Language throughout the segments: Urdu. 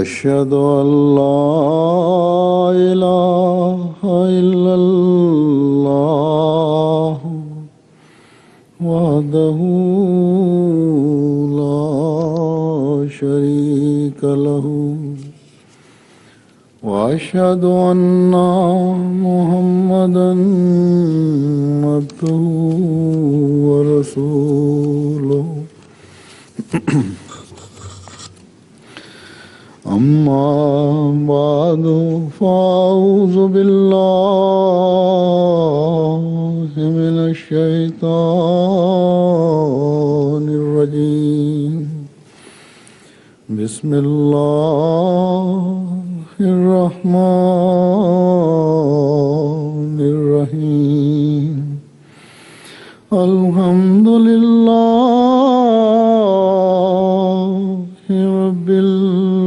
أشهد أن لا إله إلا الله وحده لا شريك له وأشهد أن محمدا عبده ورسوله أما بعد فأعوذ بالله من الشيطان الرجيم بسم الله الرحمن الرحيم الحمد لله رب العالمين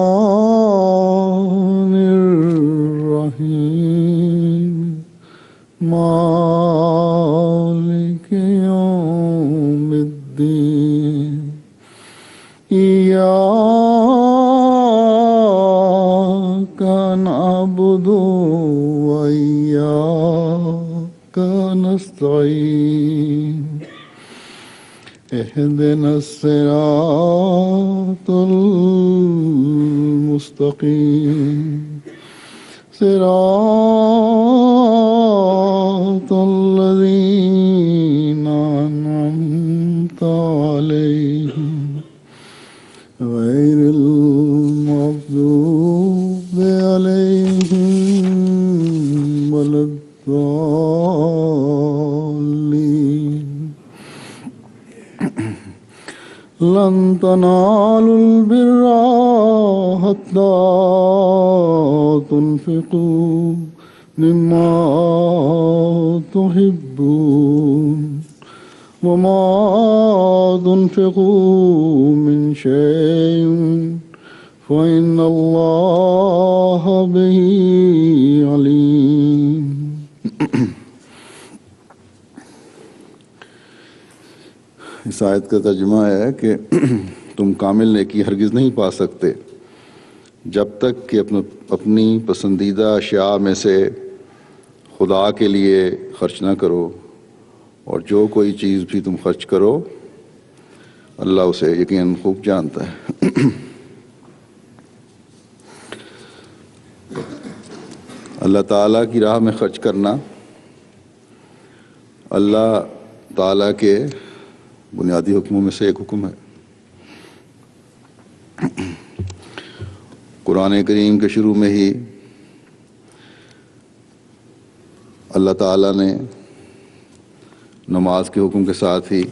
الرحمن الرحيم مالك يوم الدين إياك نعبد وإياك اهدنا الصراط المستقيم صراط الذين أنعمت عليهم غير المغضوب عليهم ولا الضالين. لن تنالوا البر حتى تنفقوا مما تحبون وما تنفقوا من شيء فإن الله به عليم. اس آیت کا ترجمہ ہے کہ تم کامل نیکی ہرگز نہیں پا سکتے جب تک کہ اپنی پسندیدہ اشیاء میں سے خدا کے لیے خرچ نہ کرو، اور جو کوئی چیز بھی تم خرچ کرو اللہ اسے یقیناً خوب جانتا ہے. اللہ تعالیٰ کی راہ میں خرچ کرنا اللہ تعالیٰ کے بنیادی حکموں میں سے ایک حکم ہے. قرآن کریم کے شروع میں ہی اللہ تعالیٰ نے نماز کے حکم کے ساتھ ہی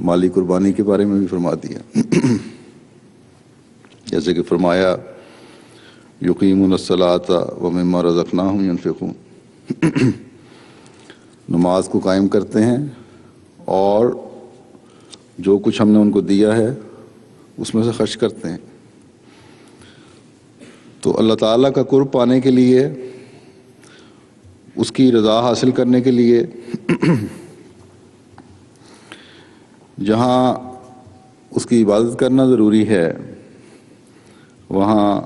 مالی قربانی کے بارے میں بھی فرما دیا. جیسے کہ فرمایا یقیمون الصلاۃ ومما رزقناہم ینفقون، نماز کو قائم کرتے ہیں اور جو کچھ ہم نے ان کو دیا ہے اس میں سے خرچ کرتے ہیں. تو اللہ تعالیٰ کا قرب پانے کے لیے، اس کی رضا حاصل کرنے کے لیے جہاں اس کی عبادت کرنا ضروری ہے وہاں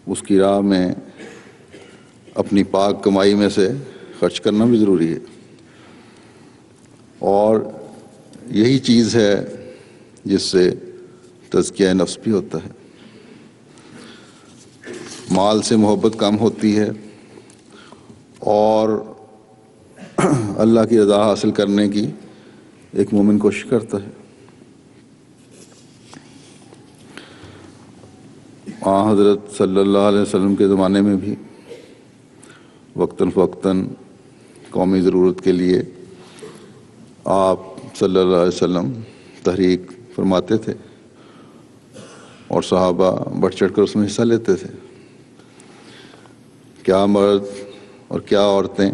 اس کی راہ میں اپنی پاک کمائی میں سے خرچ کرنا بھی ضروری ہے. اور یہی چیز ہے جس سے تزکیہ نفس بھی ہوتا ہے. مال سے محبت کم ہوتی ہے اور اللہ کی رضا حاصل کرنے کی ایک مومن کوشش کرتا ہے. حضرت صلی اللہ علیہ وسلم کے زمانے میں بھی وقتاً فوقتاً قومی ضرورت کے لیے آپ صلی اللہ علیہ وسلم تحریک فرماتے تھے اور صحابہ بڑھ چڑھ کر اس میں حصہ لیتے تھے. کیا مرد اور کیا عورتیں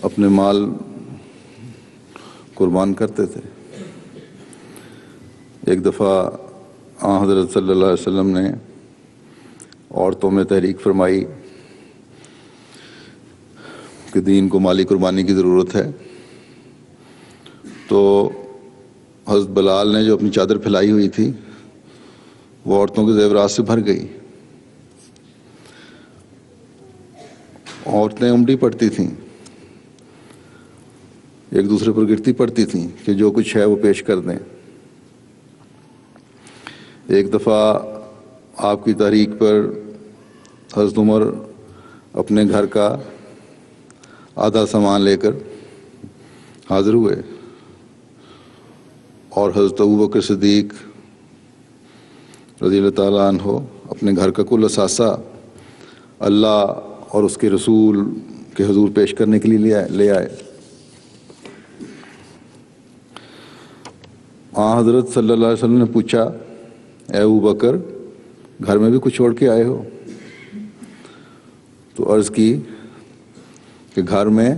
اپنے مال قربان کرتے تھے. ایک دفعہ حضرت صلی اللہ علیہ وسلم نے عورتوں میں تحریک فرمائی کہ دین کو مالی قربانی کی ضرورت ہے. تو حضرت بلال نے جو اپنی چادر پھیلائی ہوئی تھی وہ عورتوں کے زیورات سے بھر گئی. عورتیں امٹی پڑتی تھیں، ایک دوسرے پر گرتی پڑتی تھیں کہ جو کچھ ہے وہ پیش کر دیں. ایک دفعہ آپ کی تحریک پر حضرت عمر اپنے گھر کا آدھا سامان لے کر حاضر ہوئے اور حضرت ابوبکر صدیق رضی اللہ تعالیٰ عنہ اپنے گھر کا کل اثاثہ اللہ اور اس کے رسول کے حضور پیش کرنے کے لیے لے آئے. حضرت صلی اللہ علیہ وسلم نے پوچھا اے ابوبکر گھر میں بھی کچھ چھوڑ کے آئے ہو؟ تو عرض کی کہ گھر میں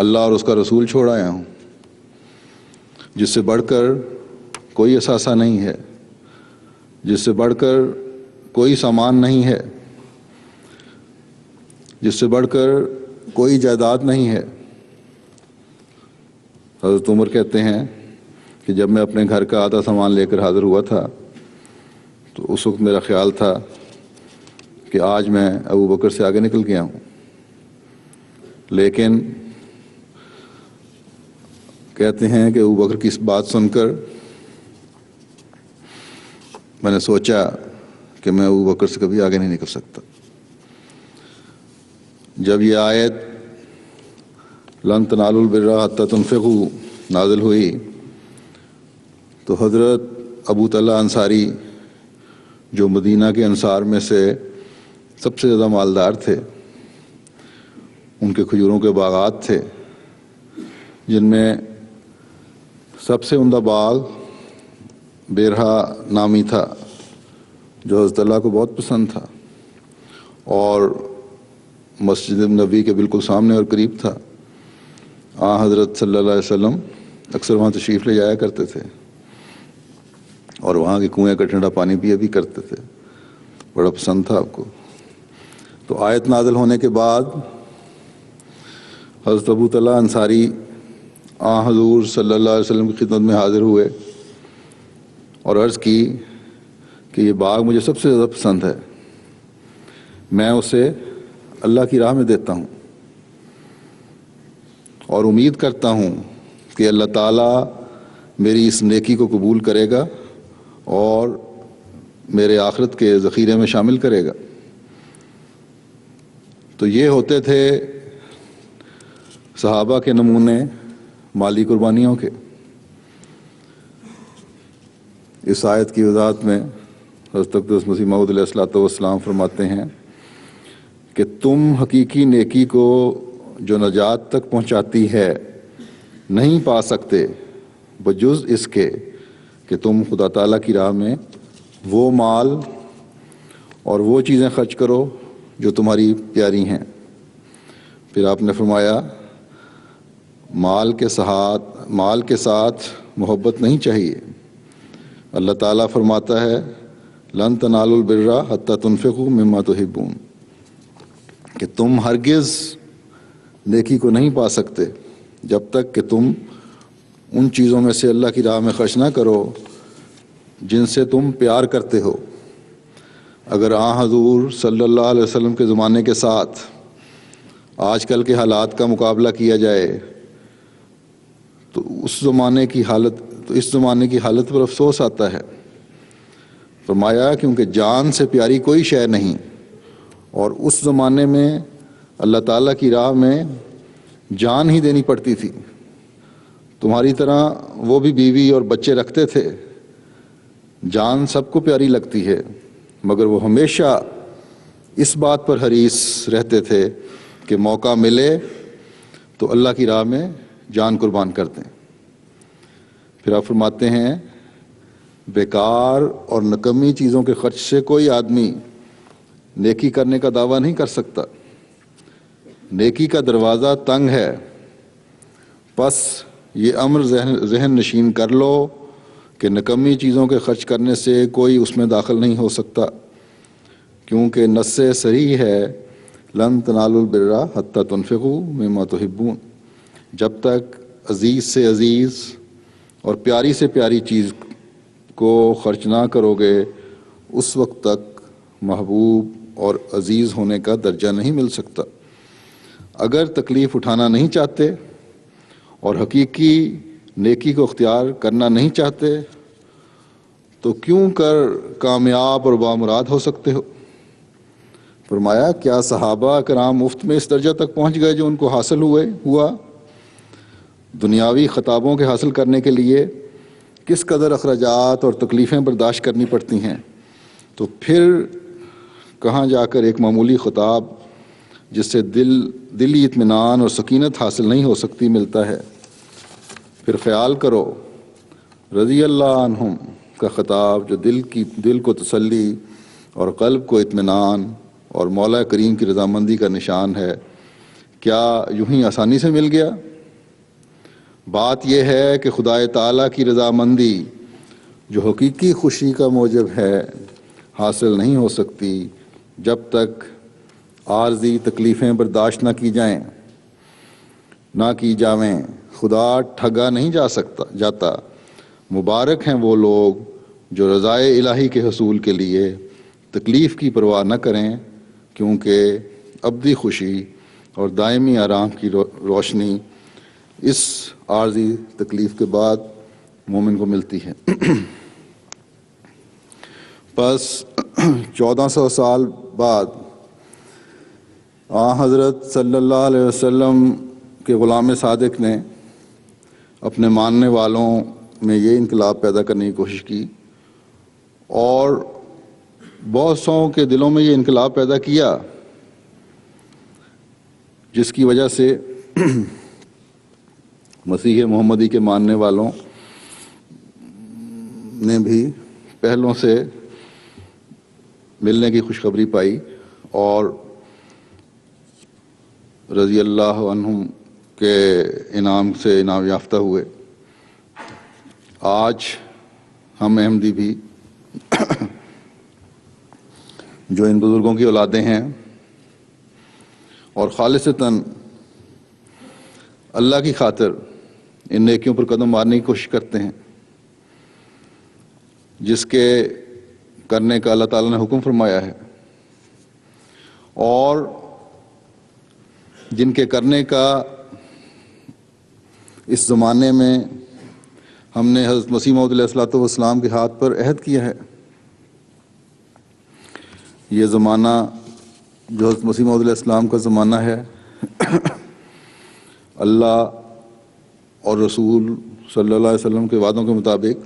اللہ اور اس کا رسول چھوڑ آیا ہوں، جس سے بڑھ کر کوئی اثاثہ نہیں ہے، جس سے بڑھ کر کوئی سامان نہیں ہے، جس سے بڑھ کر کوئی جائیداد نہیں ہے. حضرت عمر کہتے ہیں کہ جب میں اپنے گھر کا آدھا سامان لے کر حاضر ہوا تھا تو اس وقت میرا خیال تھا کہ آج میں ابوبکر سے آگے نکل گیا ہوں، لیکن کہتے ہیں کہ ابو بکر کی اس بات سن کر میں نے سوچا کہ میں ابو بکر سے کبھی آگے نہیں نکل سکتا۔ جب یہ آیت لن تنالوا البر حتی تنفقوا نازل ہوئی تو حضرت ابو طلحہ انصاری جو مدینہ کے انصار میں سے سب سے زیادہ مالدار تھے، ان کے کھجوروں کے باغات تھے جن میں سب سے عمدہ باغ بیرہا نامی تھا جو حضرت اللہ کو بہت پسند تھا اور مسجد نبی کے بالکل سامنے اور قریب تھا۔ حضرت صلی اللہ علیہ وسلم اکثر وہاں تشریف لے جایا کرتے تھے اور وہاں کے کنویں کا ٹھنڈا پانی پیا بھی کرتے تھے، بڑا پسند تھا آپ کو۔ تو آیت نازل ہونے کے بعد حضرت ابو طلحہ انصاری حضور صلی اللہ علیہ وسلم کی خدمت میں حاضر ہوئے اور عرض کی کہ یہ باغ مجھے سب سے زیادہ پسند ہے، میں اسے اللہ کی راہ میں دیتا ہوں اور امید کرتا ہوں کہ اللہ تعالیٰ میری اس نیکی کو قبول کرے گا اور میرے آخرت کے ذخیرے میں شامل کرے گا۔ تو یہ ہوتے تھے صحابہ کے نمونے مالی قربانیوں کے۔ اس آیت کی وضاحت میں حضرت اقدس مسیح موعود علیہ الصلوۃ والسلام فرماتے ہیں کہ تم حقیقی نیکی کو جو نجات تک پہنچاتی ہے نہیں پا سکتے بجز اس کے کہ تم خدا تعالیٰ کی راہ میں وہ مال اور وہ چیزیں خرچ کرو جو تمہاری پیاری ہیں۔ پھر آپ نے فرمایا مال کے ساتھ محبت نہیں چاہیے۔ اللہ تعالیٰ فرماتا ہے لن تنالوا البر حتی تنفقوا مما تحبون، کہ تم ہرگز نیکی کو نہیں پا سکتے جب تک کہ تم ان چیزوں میں سے اللہ کی راہ میں خرچ نہ کرو جن سے تم پیار کرتے ہو۔ اگر حضور صلی اللہ علیہ وسلم کے زمانے کے ساتھ آج کل کے حالات کا مقابلہ کیا جائے تو اس زمانے کی حالت پر افسوس آتا ہے۔ فرمایا کیونکہ جان سے پیاری کوئی شے نہیں، اور اس زمانے میں اللہ تعالیٰ کی راہ میں جان ہی دینی پڑتی تھی۔ تمہاری طرح وہ بھی بیوی اور بچے رکھتے تھے، جان سب کو پیاری لگتی ہے، مگر وہ ہمیشہ اس بات پر حریص رہتے تھے کہ موقع ملے تو اللہ کی راہ میں جان قربان کر دیں۔ پھر آپ فرماتے ہیں بیکار اور نکمی چیزوں کے خرچ سے کوئی آدمی نیکی کرنے کا دعویٰ نہیں کر سکتا۔ نیکی کا دروازہ تنگ ہے، پس یہ امر ذہن نشین کر لو کہ نکمی چیزوں کے خرچ کرنے سے کوئی اس میں داخل نہیں ہو سکتا، کیونکہ نص صریح ہے لن تنالوا البر حتی تنفقوا مما تحبون، جب تک عزیز سے عزیز اور پیاری سے پیاری چیز کو خرچ نہ کرو گے اس وقت تک محبوب اور عزیز ہونے کا درجہ نہیں مل سکتا۔ اگر تکلیف اٹھانا نہیں چاہتے اور حقیقی نیکی کو اختیار کرنا نہیں چاہتے تو کیوں کر کامیاب اور بامراد ہو سکتے ہو؟ فرمایا کیا صحابہ کرام مفت میں اس درجہ تک پہنچ گئے جو ان کو حاصل ہوا؟ دنیاوی خطابوں کے حاصل کرنے کے لیے کس قدر اخراجات اور تکلیفیں برداشت کرنی پڑتی ہیں، تو پھر کہاں جا کر ایک معمولی خطاب جس سے دلی اطمینان اور سکینت حاصل نہیں ہو سکتی ملتا ہے۔ پھر خیال کرو رضی اللہ عنہم کا خطاب جو دل کو تسلی اور قلب کو اطمینان اور مولا کریم کی رضامندی کا نشان ہے، کیا یوں ہی آسانی سے مل گیا؟ بات یہ ہے کہ خدا تعالیٰ کی رضامندی جو حقیقی خوشی کا موجب ہے حاصل نہیں ہو سکتی جب تک عارضی تکلیفیں برداشت نہ کی جاویں۔ خدا ٹھگا نہیں جاتا۔ مبارک ہیں وہ لوگ جو رضائے الہی کے حصول کے لیے تکلیف کی پرواہ نہ کریں، کیونکہ ابدی خوشی اور دائمی آرام کی روشنی اس عارضی تکلیف کے بعد مومن کو ملتی ہے۔ پس 1400 سال بعد حضرت صلی اللہ علیہ وسلم کے غلام صادق نے اپنے ماننے والوں میں یہ انقلاب پیدا کرنے کی کوشش کی، اور بہت سوں کے دلوں میں یہ انقلاب پیدا کیا، جس کی وجہ سے مسیح محمدی کے ماننے والوں نے بھی پہلوں سے ملنے کی خوشخبری پائی اور رضی اللہ عنہم کے انعام سے انعام یافتہ ہوئے۔ آج ہم احمدی بھی جو ان بزرگوں کی اولادیں ہیں اور خالصتاً اللہ کی خاطر ان نیکیوں پر قدم مارنے کی کوشش کرتے ہیں جس کے کرنے کا اللہ تعالیٰ نے حکم فرمایا ہے، اور جن کے کرنے کا اس زمانے میں ہم نے حضرت مسیح موعود علیہ الصلوۃ والسلام کے ہاتھ پر عہد کیا ہے۔ یہ زمانہ جو حضرت مسیح موعود علیہ السلام کا زمانہ ہے، اللہ اور رسول صلی اللہ علیہ وسلم کے وعدوں کے مطابق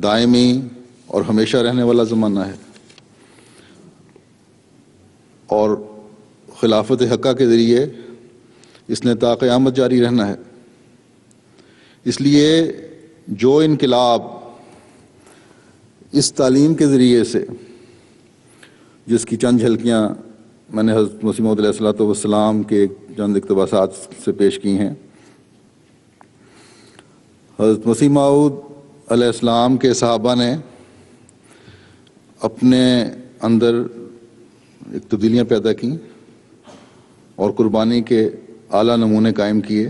دائمی اور ہمیشہ رہنے والا زمانہ ہے، اور خلافت حقہ کے ذریعے اس نے تا قیامت جاری رہنا ہے۔ اس لیے جو انقلاب اس تعلیم کے ذریعے سے، جس کی چند جھلکیاں میں نے حضرت مسیح موعود علیہ الصلوۃ والسلام کے چند اقتباسات سے پیش کی ہیں، حضرت مسیح موعود علیہ السلام کے صحابہ نے اپنے اندر ایک تبدیلیاں پیدا کیں اور قربانی کے اعلیٰ نمونے قائم کیے۔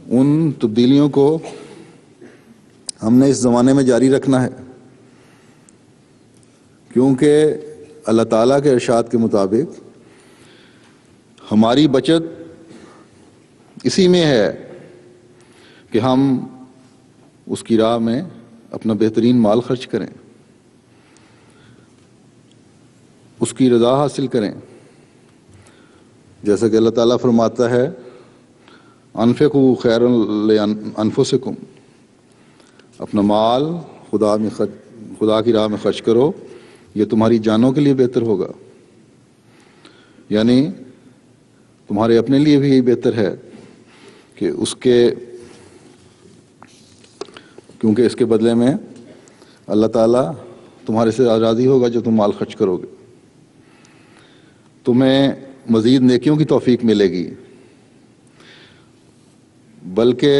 ان تبدیلیوں کو ہم نے اس زمانے میں جاری رکھنا ہے، کیونکہ اللہ تعالیٰ کے ارشاد کے مطابق ہماری بچت اسی میں ہے کہ ہم اس کی راہ میں اپنا بہترین مال خرچ کریں، اس کی رضا حاصل کریں، جیسا کہ اللہ تعالیٰ فرماتا ہے انفقوا خیرا لانفسکم، اپنا مال خدا کی راہ میں خرچ کرو، یہ تمہاری جانوں کے لیے بہتر ہوگا۔ یعنی تمہارے اپنے لیے بھی یہی بہتر ہے کہ کیونکہ اس کے بدلے میں اللہ تعالیٰ تمہارے سے راضی ہوگا جو تم مال خرچ کرو گے، تمہیں مزید نیکیوں کی توفیق ملے گی، بلکہ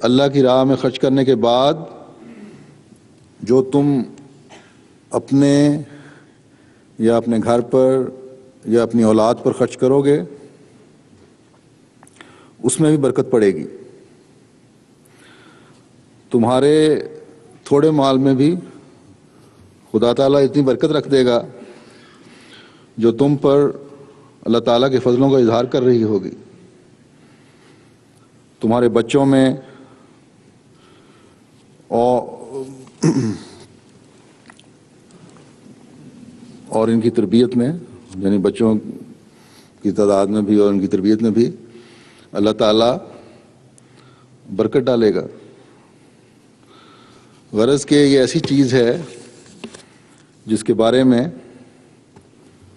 اللہ کی راہ میں خرچ کرنے کے بعد جو تم اپنے یا اپنے گھر پر یا اپنی اولاد پر خرچ کرو گے اس میں بھی برکت پڑے گی۔ تمہارے تھوڑے مال میں بھی خدا تعالیٰ اتنی برکت رکھ دے گا جو تم پر اللہ تعالیٰ کے فضلوں کا اظہار کر رہی ہوگی۔ تمہارے بچوں میں اور ان کی تربیت میں، یعنی بچوں کی تعداد میں بھی اور ان کی تربیت میں بھی اللہ تعالیٰ برکت ڈالے گا۔ غرض کہ یہ ایسی چیز ہے جس کے بارے میں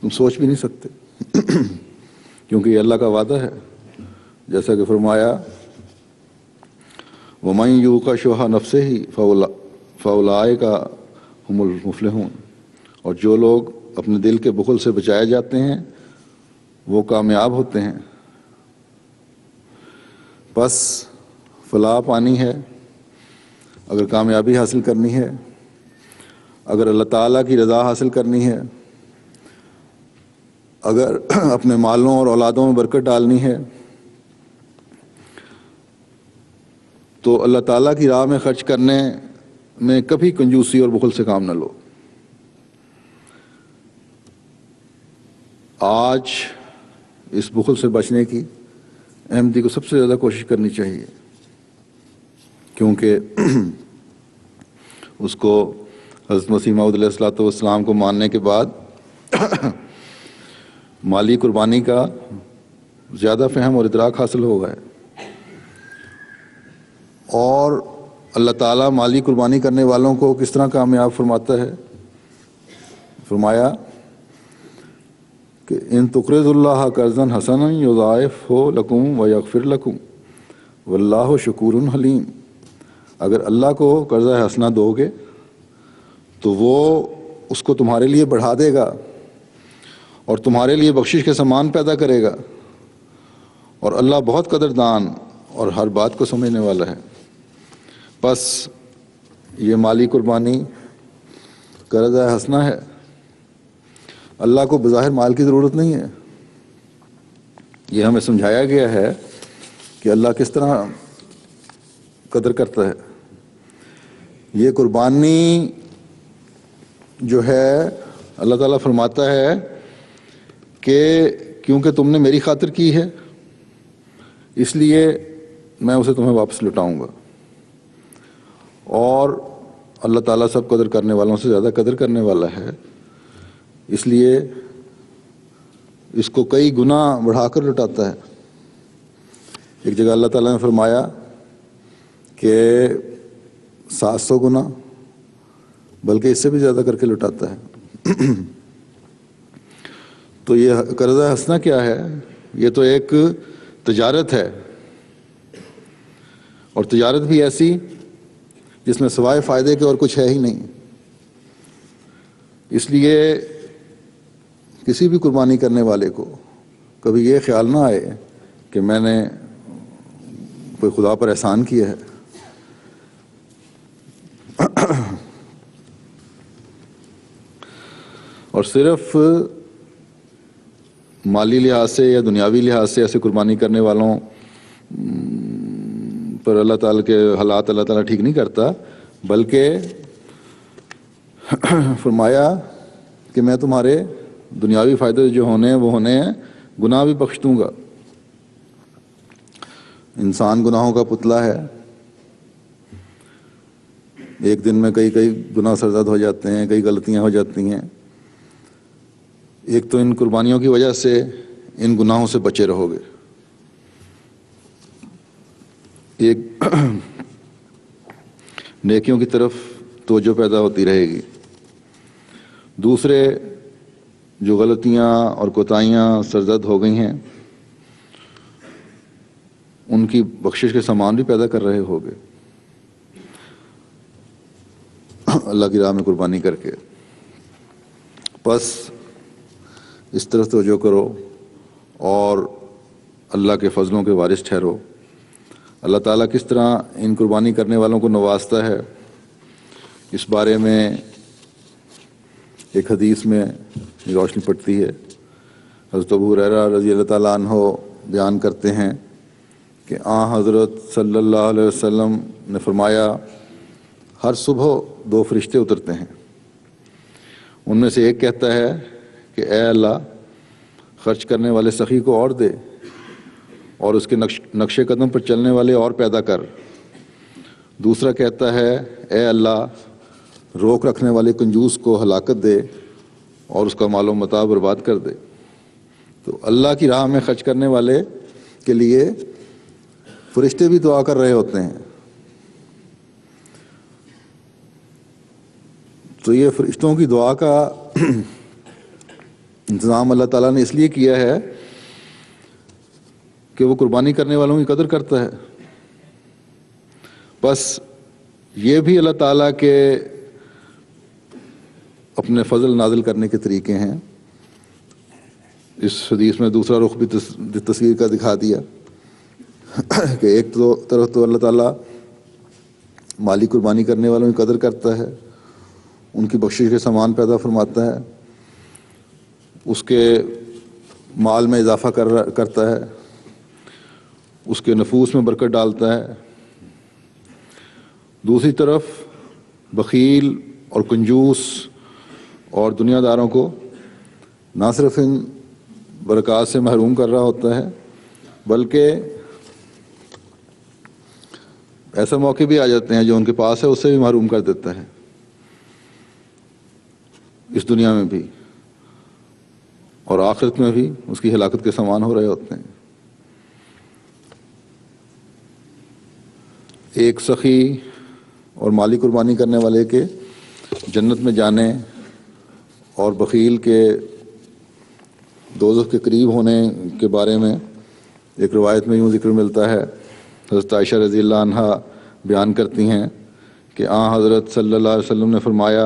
تم سوچ بھی نہیں سکتے، کیونکہ یہ اللہ کا وعدہ ہے، جیسا کہ فرمایا وَمَن یُوقَ شُحَّ نَفْسِهِ فَأُولَٰئِکَ هُمُ الْمُفْلِحُونَ، اور جو لوگ اپنے دل کے بخل سے بچائے جاتے ہیں وہ کامیاب ہوتے ہیں۔ بس فلاح پانی ہے، اگر کامیابی حاصل کرنی ہے، اگر اللہ تعالیٰ کی رضا حاصل کرنی ہے، اگر اپنے مالوں اور اولادوں میں برکت ڈالنی ہے، تو اللہ تعالیٰ کی راہ میں خرچ کرنے میں کبھی کنجوسی اور بخل سے کام نہ لو۔ آج اس بخل سے بچنے کی احمدی کو سب سے زیادہ کوشش کرنی چاہیے، کیونکہ اس کو حضرت مسیح موعود علیہ الصلوۃ والسلام کو ماننے کے بعد مالی قربانی کا زیادہ فہم اور ادراک حاصل ہو گئے، اور اللہ تعالیٰ مالی قربانی کرنے والوں کو کس طرح کامیاب فرماتا ہے۔ فرمایا کہ ان تقرض اللہ قرضا حسنا یضاعفہ لکم ویغفر لکم واللہ شکور حلیم، اگر اللہ کو قرضہ حسنہ دو گے تو وہ اس کو تمہارے لیے بڑھا دے گا اور تمہارے لیے بخشش کے سامان پیدا کرے گا، اور اللہ بہت قدردان اور ہر بات کو سمجھنے والا ہے۔ بس یہ مالی قربانی قرضہ حسنہ ہے، اللہ کو بظاہر مال کی ضرورت نہیں ہے۔ یہ ہمیں سمجھایا گیا ہے کہ اللہ کس طرح قدر کرتا ہے۔ یہ قربانی جو ہے اللہ تعالیٰ فرماتا ہے کہ کیونکہ تم نے میری خاطر کی ہے اس لیے میں اسے تمہیں واپس لوٹاؤں گا، اور اللہ تعالیٰ سب قدر کرنے والوں سے زیادہ قدر کرنے والا ہے، اس لیے اس کو کئی گنا بڑھا کر لوٹاتا ہے۔ ایک جگہ اللہ تعالیٰ نے فرمایا کہ 700 گنا، بلکہ اس سے بھی زیادہ کر کے لوٹاتا ہے۔ تو یہ قرضہ حسنہ کیا ہے؟ یہ تو ایک تجارت ہے، اور تجارت بھی ایسی جس میں سوائے فائدے کے اور کچھ ہے ہی نہیں۔ اس لیے کسی بھی قربانی کرنے والے کو کبھی یہ خیال نہ آئے کہ میں نے کوئی خدا پر احسان کیا ہے۔ اور صرف مالی لحاظ سے یا دنیاوی لحاظ سے ایسے قربانی کرنے والوں پر اللہ تعالیٰ کے حالات اللہ تعالیٰ ٹھیک نہیں کرتا، بلکہ فرمایا کہ میں تمہارے دنیاوی فائدے جو ہونے ہیں وہ ہونے ہیں، گناہ بھی بخش دوں گا۔ انسان گناہوں کا پتلا ہے، ایک دن میں کئی گناہ سرزد ہو جاتے ہیں، کئی غلطیاں ہو جاتی ہیں۔ ایک تو ان قربانیوں کی وجہ سے ان گناہوں سے بچے رہو گے، ایک نیکیوں کی طرف توجہ پیدا ہوتی رہے گی، دوسرے جو غلطیاں اور کوتاہیاں سرزد ہو گئی ہیں ان کی بخشش کے سامان بھی پیدا کر رہے ہوگے اللہ کی راہ میں قربانی کر کے۔ بس اس طرف توجہ کرو اور اللہ کے فضلوں کے وارث ٹھہرو۔ اللہ تعالیٰ کس طرح ان قربانی کرنے والوں کو نوازتا ہے، اس بارے میں ایک حدیث میں روشنی پڑتی ہے۔ حضرت ابو ہریرہ رضی اللہ تعالیٰ عنہ بیان کرتے ہیں کہ حضرت صلی اللہ علیہ وسلم نے فرمایا، ہر صبح 2 فرشتے اترتے ہیں، ان میں سے ایک کہتا ہے کہ اے اللہ، خرچ کرنے والے سخی کو اور دے اور اس کے نقش قدم پر چلنے والے اور پیدا کر۔ دوسرا کہتا ہے اے اللہ، روک رکھنے والے کنجوس کو ہلاکت دے اور اس کا مال و متاع برباد کر دے۔ تو اللہ کی راہ میں خرچ کرنے والے کے لیے فرشتے بھی دعا کر رہے ہوتے ہیں۔ تو یہ فرشتوں کی دعا کا انتظام اللہ تعالیٰ نے اس لیے کیا ہے کہ وہ قربانی کرنے والوں کی قدر کرتا ہے۔ بس یہ بھی اللہ تعالیٰ کے اپنے فضل نازل کرنے کے طریقے ہیں۔ اس حدیث میں دوسرا رخ بھی تصویر کا دکھا دیا کہ ایک طرف تو اللہ تعالیٰ مالی قربانی کرنے والوں کی قدر کرتا ہے، ان کی بخشش کے سامان پیدا فرماتا ہے، اس کے مال میں اضافہ کرتا ہے، اس کے نفوس میں برکت ڈالتا ہے۔ دوسری طرف بخیل اور کنجوس اور دنیا داروں کو نہ صرف ان برکات سے محروم کر رہا ہوتا ہے، بلکہ ایسا موقع بھی آ جاتے ہیں جو ان کے پاس ہے اس سے بھی محروم کر دیتا ہے، اس دنیا میں بھی اور آخرت میں بھی اس کی ہلاکت کے سامان ہو رہے ہوتے ہیں۔ ایک سخی اور مالی قربانی کرنے والے کے جنت میں جانے اور بخیل کے دوزخ کے قریب ہونے کے بارے میں ایک روایت میں یوں ذکر ملتا ہے۔ حضرت عائشہ رضی اللہ عنہا بیان کرتی ہیں کہ حضرت صلی اللہ علیہ وسلم نے فرمایا،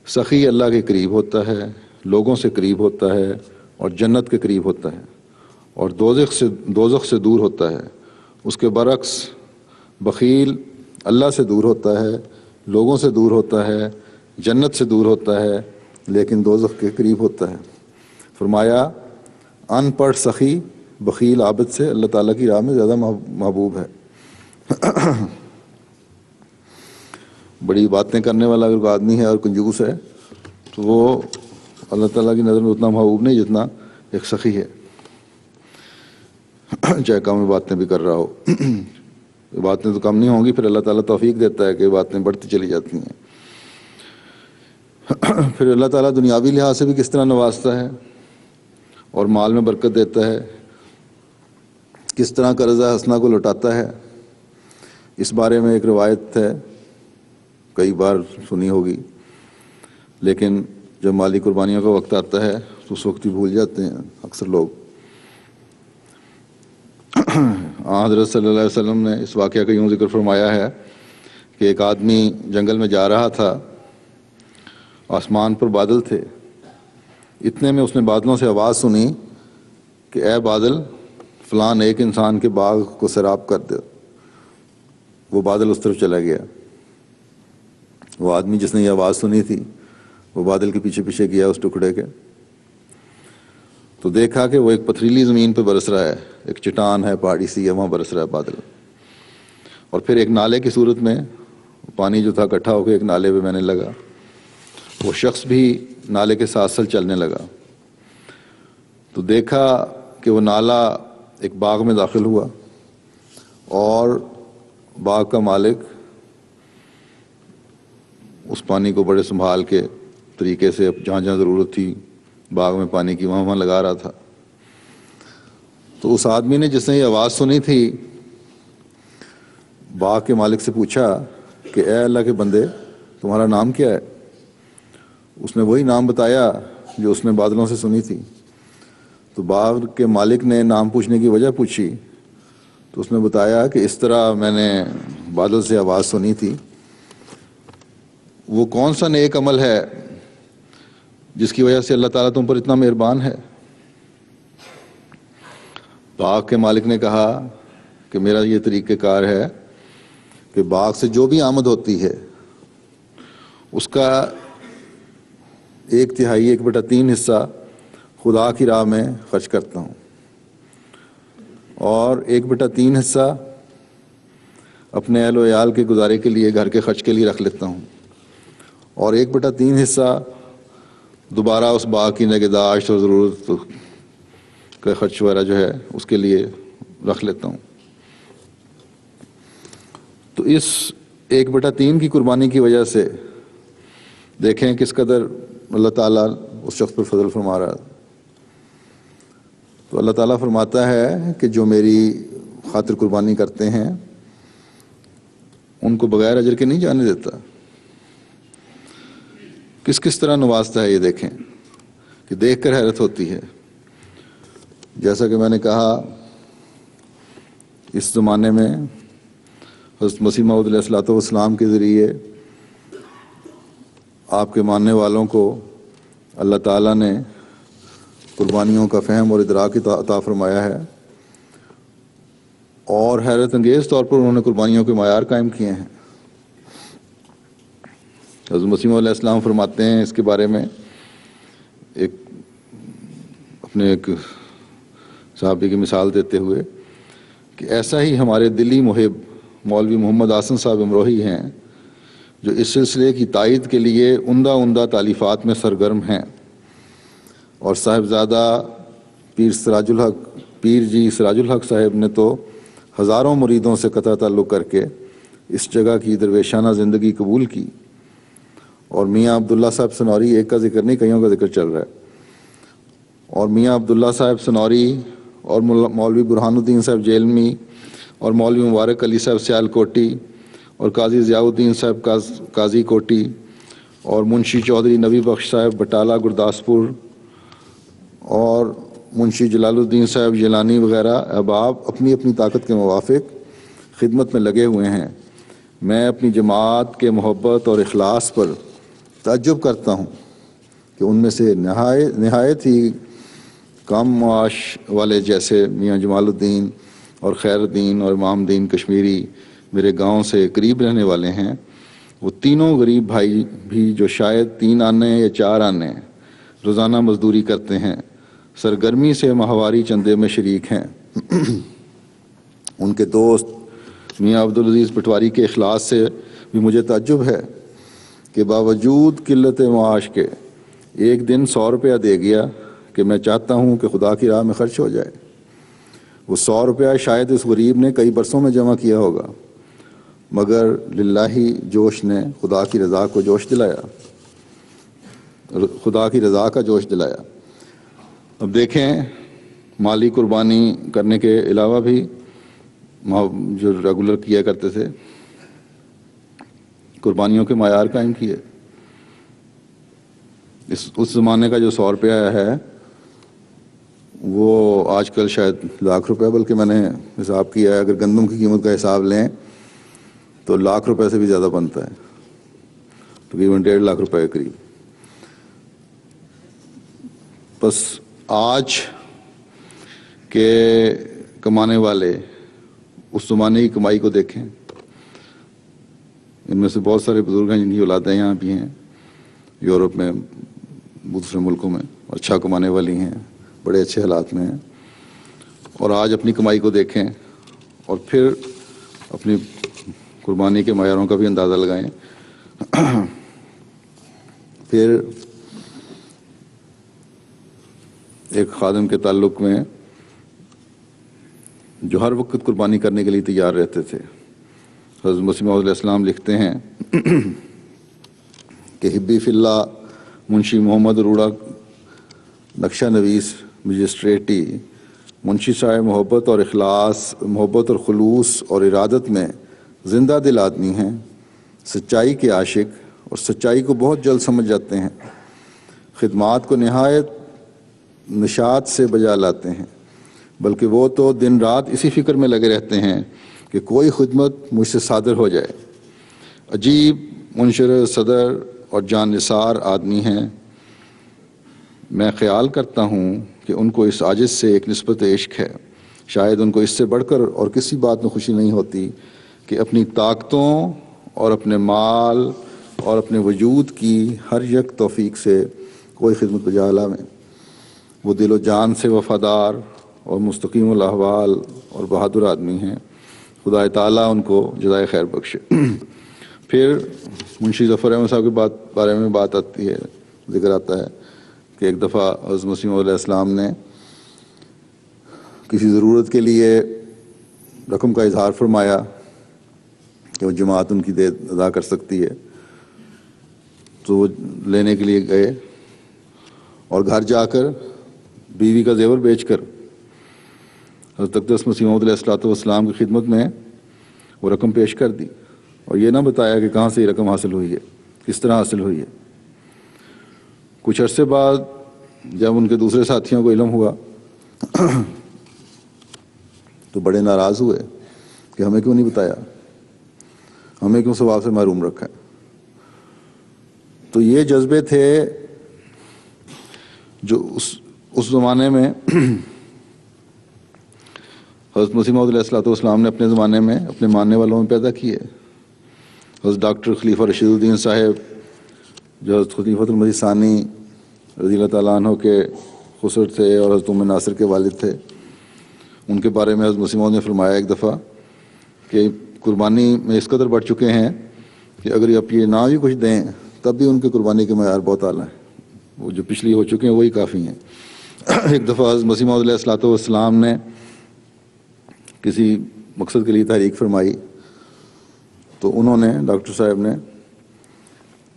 سخی اللہ کے قریب ہوتا ہے، لوگوں سے قریب ہوتا ہے اور جنت کے قریب ہوتا ہے، اور دوزخ سے دور ہوتا ہے۔ اس کے برعکس بخیل اللہ سے دور ہوتا ہے، لوگوں سے دور ہوتا ہے، جنت سے دور ہوتا ہے، لیکن دوزخ کے قریب ہوتا ہے۔ فرمایا، ان پڑھ سخی بخیل عابد سے اللہ تعالیٰ کی راہ میں زیادہ محبوب ہے۔ بڑی باتیں کرنے والا اگر کوئی آدمی ہے اور کنجوس ہے تو وہ اللہ تعالیٰ کی نظر میں اتنا محبوب نہیں جتنا ایک سخی ہے، چاہے کم باتیں بھی کر رہا ہو۔ باتیں تو کم نہیں ہوں گی، پھر اللہ تعالیٰ توفیق دیتا ہے کہ باتیں بڑھتی چلی جاتی ہیں۔ پھر اللہ تعالیٰ دنیاوی لحاظ سے بھی کس طرح نوازتا ہے اور مال میں برکت دیتا ہے، کس طرح قرضہ حسنہ کو لوٹاتا ہے، اس بارے میں ایک روایت ہے، کئی بار سنی ہوگی، لیکن جب مالی قربانیوں کا وقت آتا ہے تو اس وقت ہی بھول جاتے ہیں اکثر لوگ۔ حضرت صلی اللہ علیہ وسلم نے اس واقعہ کا یوں ذکر فرمایا ہے کہ ایک آدمی جنگل میں جا رہا تھا، آسمان پر بادل تھے، اتنے میں اس نے بادلوں سے آواز سنی کہ اے بادل، فلاں ایک انسان کے باغ کو سیراب کر دے۔ وہ بادل اس طرف چلا گیا۔ وہ آدمی جس نے یہ آواز سنی تھی وہ بادل کے پیچھے پیچھے گیا اس ٹکڑے کے، تو دیکھا کہ وہ ایک پتھریلی زمین پہ برس رہا ہے، ایک چٹان ہے، پہاڑی سی ہے، وہاں برس رہا ہے بادل، اور پھر ایک نالے کی صورت میں پانی جو تھا اکٹھا ہو کے ایک نالے پہ بہنے لگا۔ وہ شخص بھی نالے کے ساتھ ساتھ چلنے لگا، تو دیکھا کہ وہ نالا ایک باغ میں داخل ہوا اور باغ کا مالک اس پانی کو بڑے سنبھال کے طریقے سے جہاں جہاں ضرورت تھی باغ میں پانی کی وہاں لگا رہا تھا۔ تو اس آدمی نے جس نے یہ آواز سنی تھی باغ کے مالک سے پوچھا کہ اے اللہ کے بندے، تمہارا نام کیا ہے؟ اس نے وہی نام بتایا جو اس نے بادلوں سے سنی تھی۔ تو باغ کے مالک نے نام پوچھنے کی وجہ پوچھی تو اس نے بتایا کہ اس طرح میں نے بادل سے آواز سنی تھی، وہ کون سا نیک عمل ہے جس کی وجہ سے اللہ تعالیٰ تم پر اتنا مہربان ہے؟ باغ کے مالک نے کہا کہ میرا یہ طریقہ کار ہے کہ باغ سے جو بھی آمد ہوتی ہے اس کا 1/3 1/3 حصہ خدا کی راہ میں خرچ کرتا ہوں، اور 1/3 حصہ اپنے اہل و عیال کے گزارے کے لیے، گھر کے خرچ کے لیے رکھ لیتا ہوں، اور 1/3 حصہ دوبارہ اس باغ کی نگہداشت اور ضرورت کا خرچ وغیرہ جو ہے اس کے لیے رکھ لیتا ہوں۔ تو اس 1/3 کی قربانی کی وجہ سے دیکھیں کس قدر اللہ تعالیٰ اس شخص پر فضل فرما رہا ہے۔ تو اللہ تعالیٰ فرماتا ہے کہ جو میری خاطر قربانی کرتے ہیں ان کو بغیر اجر کے نہیں جانے دیتا۔ کس طرح نوازتا ہے یہ دیکھیں کہ دیکھ کر حیرت ہوتی ہے۔ جیسا کہ میں نے کہا، اس زمانے میں حضرت مسیح موعود علیہ الصلوۃ والسلام کے ذریعے آپ کے ماننے والوں کو اللہ تعالیٰ نے قربانیوں کا فہم اور ادراک عطا فرمایا ہے، اور حیرت انگیز طور پر انہوں نے قربانیوں کے معیار قائم کیے ہیں۔ حضرت مسیح موعود علیہ السلام فرماتے ہیں اس کے بارے میں، اپنے ایک صحابی کی مثال دیتے ہوئے، کہ ایسا ہی ہمارے دلی محب مولوی محمد آسن صاحب امروہی ہیں جو اس سلسلے کی تائید کے لیے عمدہ تالیفات میں سرگرم ہیں، اور صاحبزادہ پیر جی سراج الحق صاحب نے تو ہزاروں مریدوں سے قطع تعلق کر کے اس جگہ کی درویشانہ زندگی قبول کی، اور میاں عبداللہ صاحب سنوری، ایک کا ذکر نہیں کئیوں کا ذکر چل رہا ہے، اور میاں عبداللہ صاحب سنوری اور مولوی برہان الدین صاحب جیلمی اور مولوی مبارک علی صاحب سیال کوٹی اور قاضی ضیاء الدین صاحب قاضی کوٹی اور منشی چودھری نبی بخش صاحب بٹالہ گرداسپور اور منشی جلال الدین صاحب جیلانی وغیرہ احباب اپنی اپنی طاقت کے موافق خدمت میں لگے ہوئے ہیں۔ میں اپنی جماعت کے محبت اور اخلاص پر تعجب کرتا ہوں کہ ان میں سے نہایت ہی کم معاش والے جیسے میاں جمال الدین اور خیر الدین اور امام الدین کشمیری میرے گاؤں سے قریب رہنے والے ہیں، وہ تینوں غریب بھائی بھی جو شاید 3 آنے یا 4 آنے روزانہ مزدوری کرتے ہیں، سرگرمی سے ماہواری چندے میں شریک ہیں۔ ان کے دوست میاں عبدالعزیز پٹواری کے اخلاص سے بھی مجھے تعجب ہے کہ باوجود قلت معاش کے ایک دن 100 روپیہ دے گیا کہ میں چاہتا ہوں کہ خدا کی راہ میں خرچ ہو جائے۔ وہ 100 روپیہ شاید اس غریب نے کئی برسوں میں جمع کیا ہوگا، مگر للہ جوش نے خدا کی رضا کا جوش دلایا۔ اب دیکھیں، مالی قربانی کرنے کے علاوہ بھی جو ریگولر کیا کرتے تھے، قربانیوں کے معیار قائم کیے۔ اس زمانے کا جو 100 روپیہ ہے وہ آج کل شاید لاکھ روپے، بلکہ میں نے حساب کیا ہے، اگر گندم کی قیمت کا حساب لیں تو لاکھ روپے سے بھی زیادہ بنتا ہے، تقریباً 1.5 لاکھ روپے کے قریب۔ بس آج کے کمانے والے اس زمانے کی کمائی کو دیکھیں۔ ان میں سے بہت سارے بزرگ ہیں جن کی اولادیں یہاں بھی ہیں، یورپ میں، دوسرے ملکوں میں، اچھا کمانے والی ہیں، بڑے اچھے حالات میں ہیں، اور آج اپنی کمائی کو دیکھیں اور پھر اپنی قربانی کے معیاروں کا بھی اندازہ لگائیں۔ پھر ایک خادم کے تعلق میں جو ہر وقت قربانی کرنے کے لیے تیار رہتے تھے، حضرت مسیح موعود علیہ السلام لکھتے ہیں کہ حبی فی اللہ منشی محمد اروڑا نقشہ نویس مجسٹریٹی، منشی صاحب محبت اور اخلاص، محبت اور خلوص اور ارادت میں زندہ دل آدمی ہیں، سچائی کے عاشق اور سچائی کو بہت جلد سمجھ جاتے ہیں، خدمات کو نہایت نشاط سے بجا لاتے ہیں، بلکہ وہ تو دن رات اسی فکر میں لگے رہتے ہیں کہ کوئی خدمت مجھ سے صادر ہو جائے۔ عجیب منشر صدر اور جان نثار آدمی ہیں۔ میں خیال کرتا ہوں کہ ان کو اس عاجز سے ایک نسبت عشق ہے، شاید ان کو اس سے بڑھ کر اور کسی بات میں خوشی نہیں ہوتی کہ اپنی طاقتوں اور اپنے مال اور اپنے وجود کی ہر یک توفیق سے کوئی خدمت بجا لائیں۔ وہ دل و جان سے وفادار اور مستقیم الاحوال اور بہادر آدمی ہیں، خدا تعالیٰ ان کو جزائے خیر بخشے۔ پھر منشی ظفر احمد صاحب کے بارے میں بات آتی ہے، ذکر آتا ہے کہ ایک دفعہ حضرت مسیح موعود علیہ السلام نے کسی ضرورت کے لیے رقم کا اظہار فرمایا کہ وہ جماعت ان کی دے ادا کر سکتی ہے، تو وہ لینے کے لیے گئے اور گھر جا کر بیوی کا زیور بیچ کر حضرت اقدس مسیح موعود علیہ السلام کی خدمت میں وہ رقم پیش کر دی، اور یہ نہ بتایا کہ کہاں سے یہ رقم حاصل ہوئی ہے، کس طرح حاصل ہوئی ہے۔ کچھ عرصے بعد جب ان کے دوسرے ساتھیوں کو علم ہوا تو بڑے ناراض ہوئے کہ ہمیں کیوں نہیں بتایا، ہمیں کیوں ثواب سے محروم رکھا ہے۔ تو یہ جذبے تھے جو اس زمانے میں حضرت مسیح موعود علیہ السلام نے اپنے زمانے میں اپنے ماننے والوں میں پیدا کیے۔ حضرت ڈاکٹر خلیفہ رشید الدین صاحب جو حضرت خلیفۃ المسیح ثانی رضی اللہ تعالیٰ عنہ کے خسر تھے اور حضرت ام ناصر کے والد تھے، ان کے بارے میں حضرت مسیح موعود نے فرمایا ایک دفعہ کہ قربانی میں اس قدر بڑھ چکے ہیں کہ اگر آپ یہ نہ بھی کچھ دیں تب بھی ان کی قربانی کے معیار بہت اعلیٰ ہیں، وہ جو پچھلی ہو چکے ہیں وہی کافی ہیں۔ ایک دفعہ حضرت مسیح موعود علیہ الصلوۃ والسلام نے کسی مقصد کے لیے تحریک فرمائی، تو انہوں نے، ڈاکٹر صاحب نے،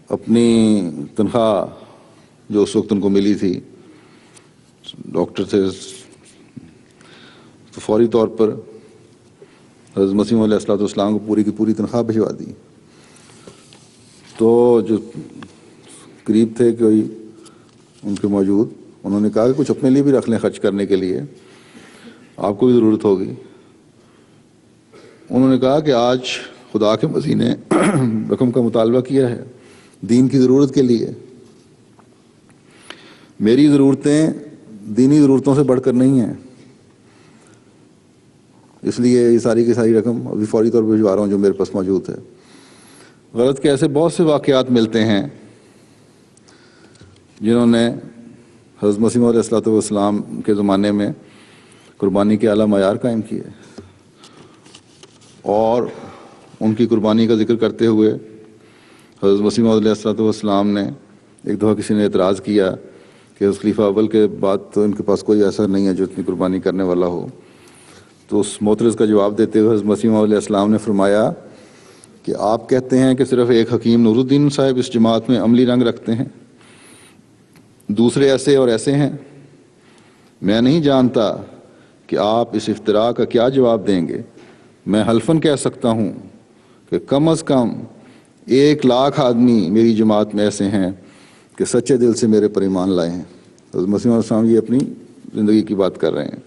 اپنی تنخواہ جو اس وقت ان کو ملی تھی، ڈاکٹر تھے، تو فوری طور پر حضرت مسیح موعود علیہ الصلوۃ والسلام کو پوری کی پوری تنخواہ بھجوا دی۔ تو جو قریب تھے کوئی ان کے موجود، انہوں نے کہا کہ کچھ اپنے لیے بھی رکھ لیں خرچ کرنے کے لیے، آپ کو بھی ضرورت ہوگی۔ انہوں نے کہا کہ آج خدا کے مسیح نے رقم کا مطالبہ کیا ہے دین کی ضرورت کے لیے، میری ضرورتیں دینی ضرورتوں سے بڑھ کر نہیں ہیں، اس لیے یہ ساری کی ساری رقم ابھی فوری طور پر بھجوا رہا ہوں جو میرے پاس موجود ہے۔ غرض کہ ایسے بہت سے واقعات ملتے ہیں جنہوں نے حضرت مسیح موعود علیہ الصلوۃ والسلام کے زمانے میں قربانی کے اعلیٰ معیار قائم کیے، اور ان کی قربانی کا ذکر کرتے ہوئے حضرت مسیح موعود علیہ الصلوۃ والسلام نے ایک دفعہ کسی نے اعتراض کیا کہ اس خلیفہ اول کے بعد تو ان کے پاس کوئی ایسا نہیں ہے جو اتنی قربانی کرنے والا ہو، تو اس معترض کا جواب دیتے ہوئے حضرت مسیح موعود علیہ السلام نے فرمایا کہ آپ کہتے ہیں کہ صرف ایک حکیم نور الدین صاحب اس جماعت میں عملی رنگ رکھتے ہیں، دوسرے ایسے اور ایسے ہیں، میں نہیں جانتا کہ آپ اس افتراء کا کیا جواب دیں گے۔ میں حلفاً کہہ سکتا ہوں کہ کم از کم 1,00,000 آدمی میری جماعت میں ایسے ہیں کہ سچے دل سے میرے پر ایمان لائے ہیں۔ حضرت مسیح علیہ السلام یہ اپنی زندگی کی بات کر رہے ہیں،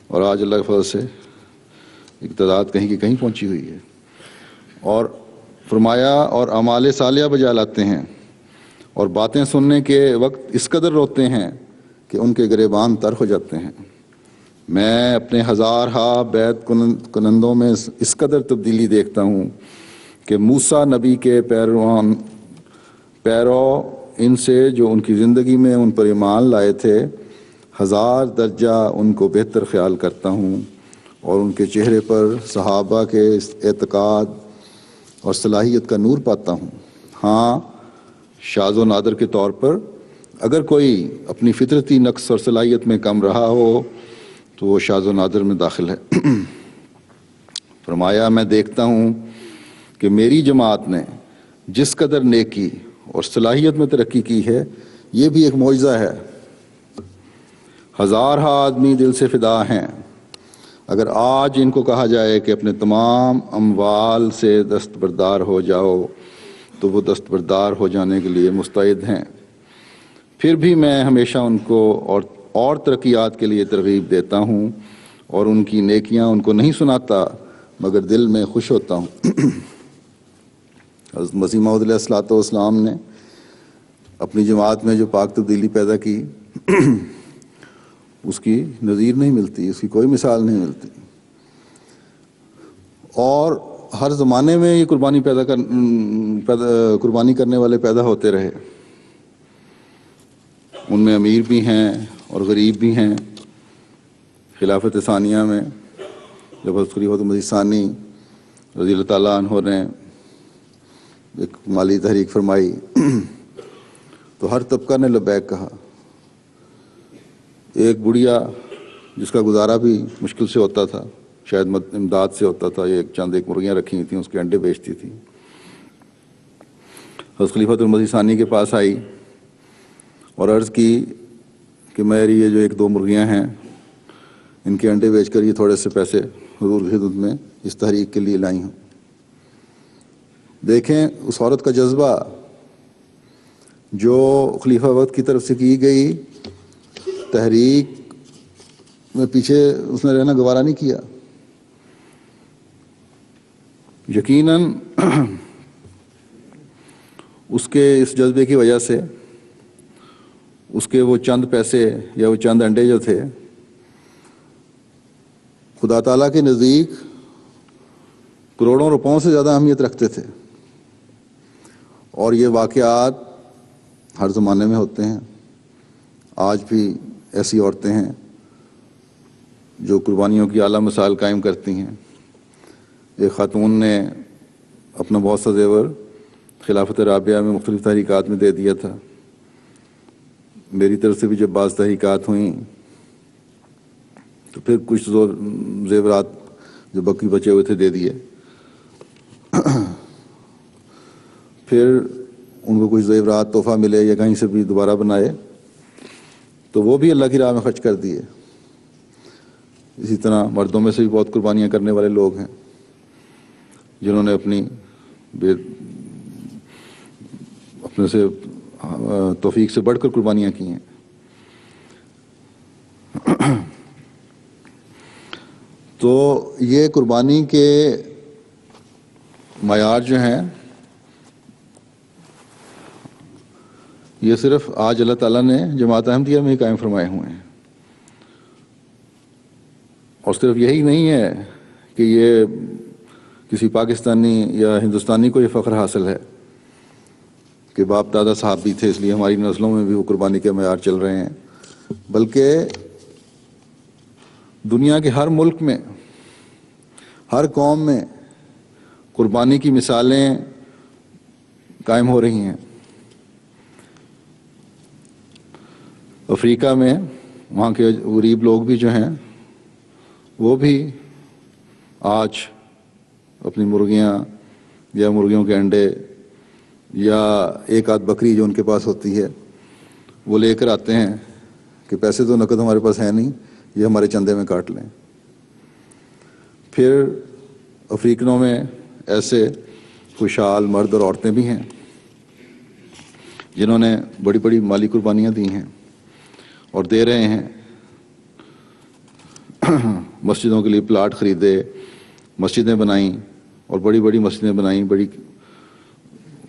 اور آج اللہ کے فضل سے ایک تعداد کہیں کی کہیں پہنچی ہوئی ہے۔ اور فرمایا اور اعمال صالحہ بجا لاتے ہیں، اور باتیں سننے کے وقت اس قدر روتے ہیں کہ ان کے گریبان تر ہو جاتے ہیں۔ میں اپنے ہزارہا بیعت کنندوں میں اس قدر تبدیلی دیکھتا ہوں کہ موسیٰ نبی کے پیرو ان سے جو ان کی زندگی میں ان پر ایمان لائے تھے 1000 درجہ ان کو بہتر خیال کرتا ہوں، اور ان کے چہرے پر صحابہ کے اعتقاد اور صلاحیت کا نور پاتا ہوں۔ ہاں، شاذ و نادر کے طور پر اگر کوئی اپنی فطرتی نقص اور صلاحیت میں کم رہا ہو تو وہ شاذ و نادر میں داخل ہے۔ فرمایا میں دیکھتا ہوں کہ میری جماعت نے جس قدر نیکی اور صلاحیت میں ترقی کی ہے یہ بھی ایک معجزہ ہے۔ 1000 آدمی دل سے فدا ہیں، اگر آج ان کو کہا جائے کہ اپنے تمام اموال سے دستبردار ہو جاؤ تو وہ دستبردار ہو جانے کے لیے مستعد ہیں۔ پھر بھی میں ہمیشہ ان کو اور ترقیات کے لیے ترغیب دیتا ہوں، اور ان کی نیکیاں ان کو نہیں سناتا مگر دل میں خوش ہوتا ہوں۔ حضرت مسیح موعود علیہ الصلوۃ والسلام نے اپنی جماعت میں جو پاک تبدیلی پیدا کی اس کی نظیر نہیں ملتی، اس کی کوئی مثال نہیں ملتی، اور ہر زمانے میں یہ قربانی کرنے والے پیدا ہوتے رہے، ان میں امیر بھی ہیں اور غریب بھی ہیں۔ خلافت ثانیہ میں جب حضرت خلیفۃ المسیح ثانی رضی اللہ تعالیٰ عنہ نے ایک مالی تحریک فرمائی تو ہر طبقہ نے لبیک کہا۔ ایک بڑھیا جس کا گزارا بھی مشکل سے ہوتا تھا، شاید امداد سے ہوتا تھا، ایک مرغیاں رکھی ہوئی تھیں، اس کے انڈے بیچتی تھی، حضرت خلیفۃ المسیح ثانی کے پاس آئی اور عرض کی کہ میری یہ جو 1-2 مرغیاں ہیں ان کے انڈے بیچ کر یہ تھوڑے سے پیسے حضور کی خدمت میں اس تحریک کے لیے لائی ہوں۔ دیکھیں اس عورت کا جذبہ جو خلیفہ وقت کی طرف سے کی گئی تحریک میں پیچھے اس نے رہنا گوارا نہیں کیا۔ یقیناً اس کے اس جذبے کی وجہ سے اس کے وہ چند پیسے یا وہ چند انڈے جو تھے خدا تعالیٰ کے نزدیک کروڑوں روپوں سے زیادہ اہمیت رکھتے تھے، اور یہ واقعات ہر زمانے میں ہوتے ہیں۔ آج بھی ایسی عورتیں ہیں جو قربانیوں کی اعلیٰ مثال قائم کرتی ہیں۔ ایک خاتون نے اپنا بہت سا زیور خلافت رابعہ میں مختلف تحریکات میں دے دیا تھا۔ میری طرف سے بھی جب بعض تحریکات ہوئیں تو پھر کچھ زیورات جو باقی بچے ہوئے تھے دے دیے، پھر ان کو کچھ زیورات تحفہ ملے یا کہیں سے بھی دوبارہ بنائے تو وہ بھی اللہ کی راہ میں خرچ کر دیے۔ اسی طرح مردوں میں سے بھی بہت قربانیاں کرنے والے لوگ ہیں جنہوں نے اپنے سے توفیق سے بڑھ کر قربانیاں کی ہیں۔ تو یہ قربانی کے معیار جو ہیں یہ صرف آج اللہ تعالیٰ نے جماعت احمدیہ میں ہی قائم فرمائے ہوئے ہیں، اور صرف یہی نہیں ہے کہ یہ کسی پاکستانی یا ہندوستانی کو یہ فخر حاصل ہے کہ باپ دادا صاحب بھی تھے اس لیے ہماری نسلوں میں بھی وہ قربانی کے معیار چل رہے ہیں، بلکہ دنیا کے ہر ملک میں، ہر قوم میں قربانی کی مثالیں قائم ہو رہی ہیں۔ افریقہ میں وہاں کے غریب لوگ بھی جو ہیں وہ بھی آج اپنی مرغیاں یا مرغیوں کے انڈے یا ایک آدھ بکری جو ان کے پاس ہوتی ہے وہ لے کر آتے ہیں کہ پیسے تو نقد ہمارے پاس ہیں نہیں، یہ ہمارے چندے میں کاٹ لیں۔ پھر افریقنوں میں ایسے خوشحال مرد اور عورتیں بھی ہیں جنہوں نے بڑی بڑی مالی قربانیاں دی ہیں اور دے رہے ہیں۔ مسجدوں کے لیے پلاٹ خریدے، مسجدیں بنائیں اور بڑی بڑی مسجدیں بنائیں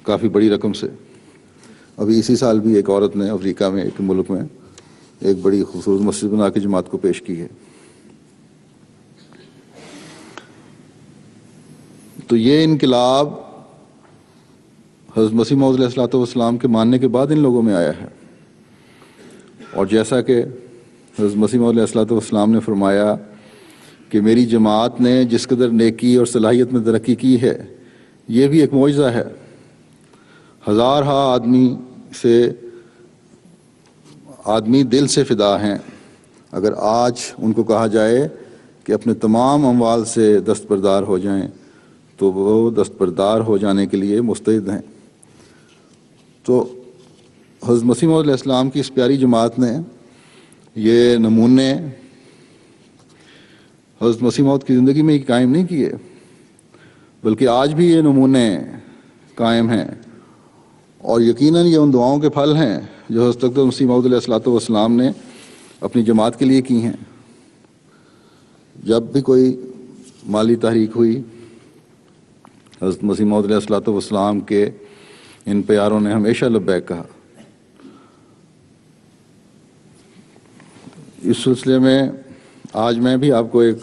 کافی بڑی رقم سے۔ ابھی اسی سال بھی ایک عورت نے افریقہ میں ایک ملک میں ایک بڑی خوبصورت مسجد بنا کے جماعت کو پیش کی ہے۔ تو یہ انقلاب حضرت مسیح موعود علیہ الصلوۃ والسلام کے ماننے کے بعد ان لوگوں میں آیا ہے، اور جیسا کہ حضرت مسیح موعود علیہ الصلوۃ والسلام نے فرمایا کہ میری جماعت نے جس قدر نیکی اور صلاحیت میں ترقی کی ہے یہ بھی ایک معجزہ ہے۔ ہزارہا آدمی دل سے فدا ہیں۔ اگر آج ان کو کہا جائے کہ اپنے تمام اموال سے دستبردار ہو جائیں تو وہ دستبردار ہو جانے کے لیے مستعد ہیں۔ تو حضرت مسیح موعود علیہ السلام کی اس پیاری جماعت نے یہ نمونے حضرت مسیح موعود کی زندگی میں ہی قائم نہیں کیے، بلکہ آج بھی یہ نمونے قائم ہیں، اور یقیناً یہ ان دعاؤں کے پھل ہیں جو حضرت اقدس مسیح موعود علیہ الصلوۃ والسلام نے اپنی جماعت کے لیے کی ہیں۔ جب بھی کوئی مالی تحریک ہوئی، حضرت مسیح موعود علیہ الصلوۃ والسلام کے ان پیاروں نے ہمیشہ لبیک کہا۔ اس سلسلے میں آج میں بھی آپ کو ایک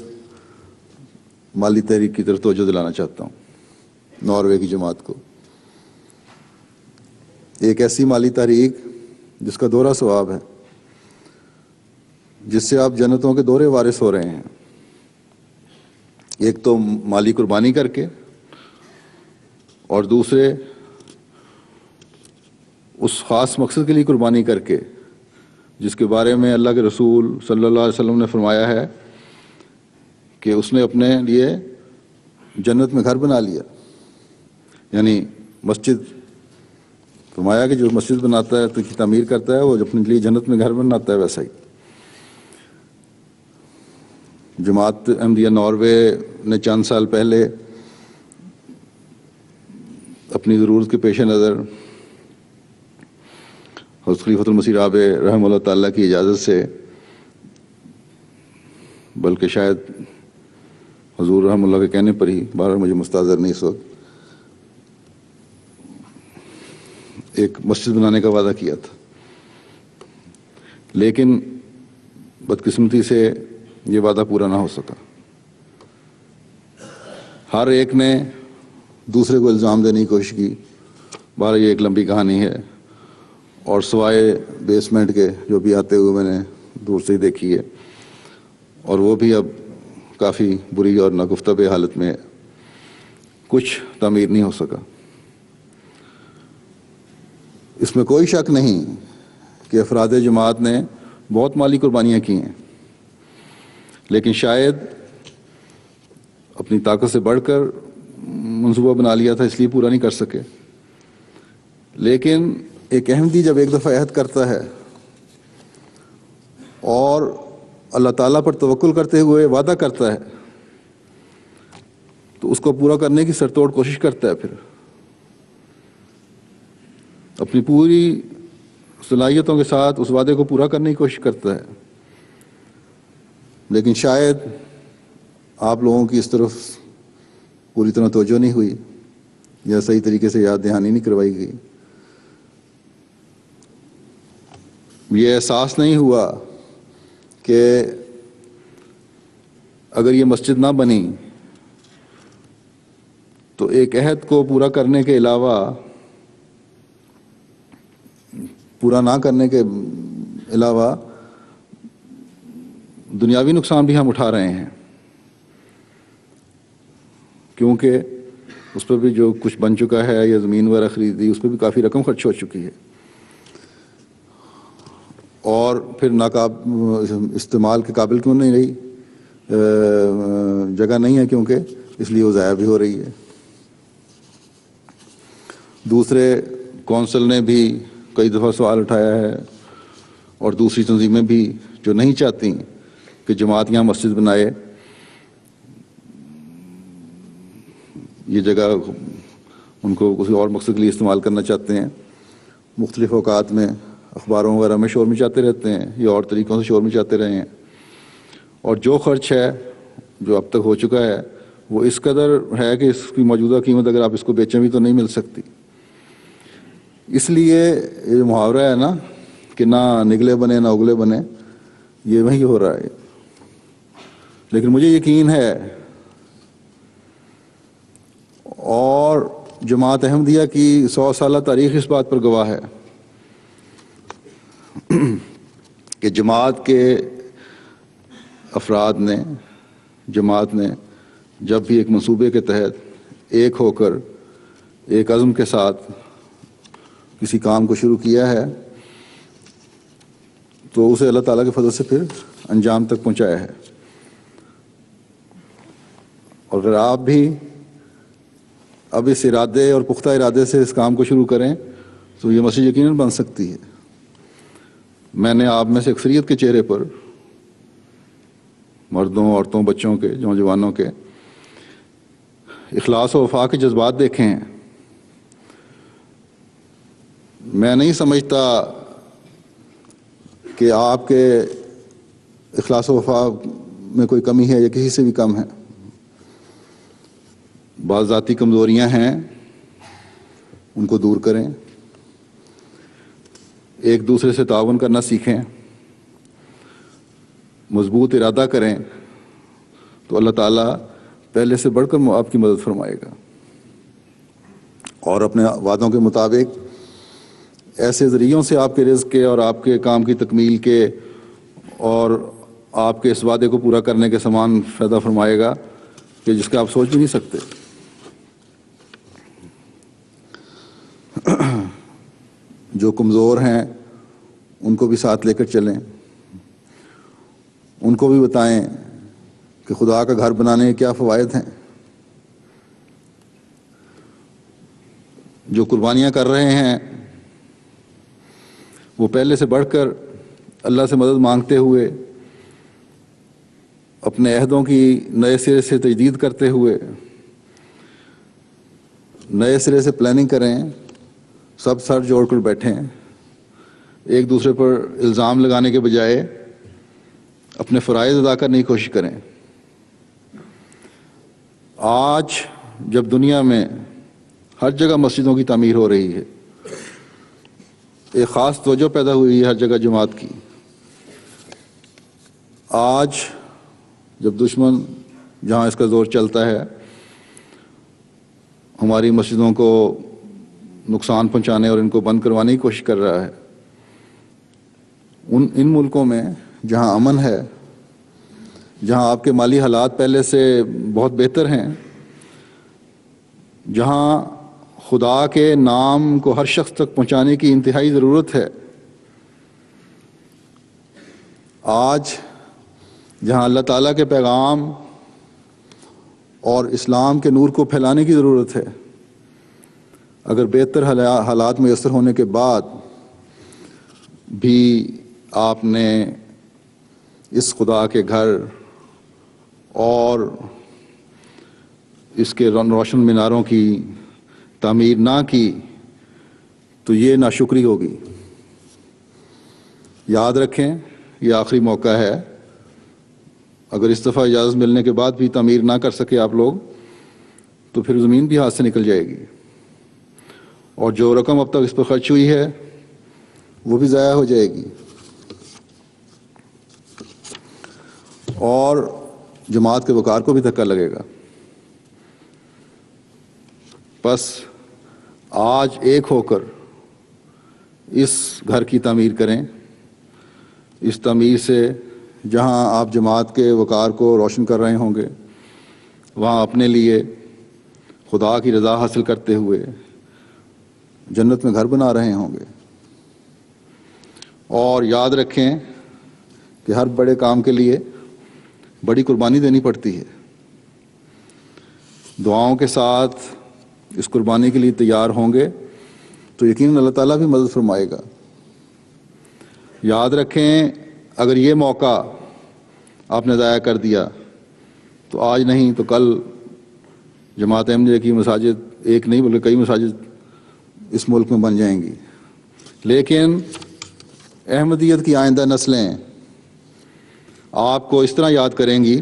مالی تحریک کی طرف توجہ دلانا چاہتا ہوں، ناروے کی جماعت کو۔ ایک ایسی مالی تحریک جس کا دورہ ثواب ہے، جس سے آپ جنتوں کے دورے وارث ہو رہے ہیں۔ ایک تو مالی قربانی کر کے، اور دوسرے اس خاص مقصد کے لیے قربانی کر کے جس کے بارے میں اللہ کے رسول صلی اللہ علیہ وسلم نے فرمایا ہے کہ اس نے اپنے لیے جنت میں گھر بنا لیا۔ یعنی مسجد، فرمایا کہ جو مسجد بناتا ہے تو کی تعمیر کرتا ہے وہ اپنے لیے جنت میں گھر بناتا ہے، ویسا ہی جماعت احمدیہ ناروے نے چند سال پہلے اپنی ضرورت کے پیش نظر حضرت خلیفۃ المسیح رابع رحمہ اللہ تعالیٰ کی اجازت سے، بلکہ شاید حضور رحمہ اللہ کے کہنے پر ہی، بہرحال مجھے مستحضر نہیں اس وقت، ایک مسجد بنانے کا وعدہ کیا تھا، لیکن بدقسمتی سے یہ وعدہ پورا نہ ہو سکا۔ ہر ایک نے دوسرے کو الزام دینے کی کوشش کی۔ بہرحال یہ ایک لمبی کہانی ہے، اور سوائے بیسمنٹ کے جو بھی آتے ہوئے میں نے دور سے ہی دیکھی ہے، اور وہ بھی اب کافی بری اور ناگفتہ حالت میں ہے، کچھ تعمیر نہیں ہو سکا۔ اس میں کوئی شک نہیں کہ افراد جماعت نے بہت مالی قربانیاں کی ہیں، لیکن شاید اپنی طاقت سے بڑھ کر منصوبہ بنا لیا تھا، اس لیے پورا نہیں کر سکے۔ لیکن ایک احمدی جب ایک دفعہ عہد کرتا ہے اور اللہ تعالیٰ پر توکل کرتے ہوئے وعدہ کرتا ہے تو اس کو پورا کرنے کی سرتوڑ کوشش کرتا ہے، پھر اپنی پوری صلاحیتوں کے ساتھ اس وعدے کو پورا کرنے کی کوشش کرتا ہے۔ لیکن شاید آپ لوگوں کی اس طرف پوری طرح توجہ نہیں ہوئی یا صحیح طریقے سے یاد دہانی نہیں کروائی گئی، یہ احساس نہیں ہوا کہ اگر یہ مسجد نہ بنی تو ایک عہد کو پورا کرنے کے علاوہ، پورا نہ کرنے کے علاوہ دنیاوی نقصان بھی ہم اٹھا رہے ہیں، کیونکہ اس پہ بھی جو کچھ بن چکا ہے یا زمین وغیرہ خریدی، اس پہ بھی کافی رقم خرچ ہو چکی ہے، اور پھر استعمال کے قابل کیوں نہیں رہی، جگہ نہیں ہے کیونکہ، اس لیے وہ ضائع بھی ہو رہی ہے۔ دوسرے کونسل نے بھی کئی دفعہ سوال اٹھایا ہے، اور دوسری تنظیمیں بھی جو نہیں چاہتی کہ جماعت یہاں مسجد بنائے، یہ جگہ ان کو کسی اور مقصد کے لیے استعمال کرنا چاہتے ہیں، مختلف اوقات میں اخباروں وغیرہ میں شور مچاتے رہتے ہیں یا اور طریقوں سے شور مچاتے رہے ہیں، اور جو خرچ ہے جو اب تک ہو چکا ہے وہ اس قدر ہے کہ اس کی موجودہ قیمت اگر آپ اس کو بیچیں بھی تو نہیں مل سکتی۔ اس لیے یہ محاورہ ہے نا کہ نہ نگلے بنے نہ اگلے بنے، یہ وہی ہو رہا ہے۔ لیکن مجھے یقین ہے، اور جماعت احمدیہ کی 100 سالہ تاریخ اس بات پر گواہ ہے کہ جماعت کے افراد نے، جماعت نے جب بھی ایک منصوبے کے تحت ایک ہو کر ایک عزم کے ساتھ کسی کام کو شروع کیا ہے تو اسے اللہ تعالیٰ کے فضل سے پھر انجام تک پہنچایا ہے۔ اور اگر آپ بھی اب اس ارادے اور پختہ ارادے سے اس کام کو شروع کریں تو یہ مسجد یقیناً بن سکتی ہے۔ میں نے آپ میں سے اکثریت کے چہرے پر، مردوں، عورتوں، بچوں کے، نوجوانوں کے اخلاص و وفا کے جذبات دیکھے ہیں۔ میں نہیں سمجھتا کہ آپ کے اخلاص و وفا میں کوئی کمی ہے یا کسی سے بھی کم ہے۔ بعض ذاتی کمزوریاں ہیں، ان کو دور کریں، ایک دوسرے سے تعاون کرنا سیکھیں، مضبوط ارادہ کریں تو اللہ تعالیٰ پہلے سے بڑھ کر آپ کی مدد فرمائے گا، اور اپنے وعدوں کے مطابق ایسے ذریعوں سے آپ کے رزق کے اور آپ کے کام کی تکمیل کے اور آپ کے اس وعدے کو پورا کرنے کے سامان پیدا فرمائے گا کہ جس کا آپ سوچ بھی نہیں سکتے۔ جو کمزور ہیں ان کو بھی ساتھ لے کر چلیں، ان کو بھی بتائیں کہ خدا کا گھر بنانے کے کیا فوائد ہیں۔ جو قربانیاں کر رہے ہیں وہ پہلے سے بڑھ کر اللہ سے مدد مانگتے ہوئے، اپنے عہدوں کی نئے سرے سے تجدید کرتے ہوئے، نئے سرے سے پلاننگ کریں، سب سر جوڑ کر بیٹھیں، ایک دوسرے پر الزام لگانے کے بجائے اپنے فرائض ادا کرنے کی کوشش کریں۔ آج جب دنیا میں ہر جگہ مسجدوں کی تعمیر ہو رہی ہے، ایک خاص توجہ پیدا ہوئی ہے ہر جگہ جماعت کی۔ آج جب دشمن جہاں اس کا زور چلتا ہے ہماری مسجدوں کو نقصان پہنچانے اور ان کو بند کروانے کی کوشش کر رہا ہے، ان ملکوں میں جہاں امن ہے، جہاں آپ کے مالی حالات پہلے سے بہت بہتر ہیں، جہاں خدا کے نام کو ہر شخص تک پہنچانے کی انتہائی ضرورت ہے، آج جہاں اللہ تعالیٰ کے پیغام اور اسلام کے نور کو پھیلانے کی ضرورت ہے، اگر بہتر حالات میسر ہونے کے بعد بھی آپ نے اس خدا کے گھر اور اس کے روشن میناروں کی تعمیر نہ کی تو یہ ناشکری ہوگی۔ یاد رکھیں یہ آخری موقع ہے، اگر اس دفعہ اجازت ملنے کے بعد بھی تعمیر نہ کر سکے آپ لوگ تو پھر زمین بھی ہاتھ سے نکل جائے گی، اور جو رقم اب تک اس پر خرچ ہوئی ہے وہ بھی ضائع ہو جائے گی، اور جماعت کے وقار کو بھی دھکا لگے گا۔ بس آج ایک ہو کر اس گھر کی تعمیر کریں، اس تعمیر سے جہاں آپ جماعت کے وقار کو روشن کر رہے ہوں گے وہاں اپنے لیے خدا کی رضا حاصل کرتے ہوئے جنت میں گھر بنا رہے ہوں گے۔ اور یاد رکھیں کہ ہر بڑے کام کے لیے بڑی قربانی دینی پڑتی ہے۔ دعاؤں کے ساتھ اس قربانی کے لیے تیار ہوں گے تو یقیناً اللہ تعالیٰ بھی مدد فرمائے گا۔ یاد رکھیں اگر یہ موقع آپ نے ضائع کر دیا تو آج نہیں تو کل جماعت احمدیہ کی مساجد ایک نہیں بلکہ کئی مساجد اس ملک میں بن جائیں گی، لیکن احمدیت کی آئندہ نسلیں آپ کو اس طرح یاد کریں گی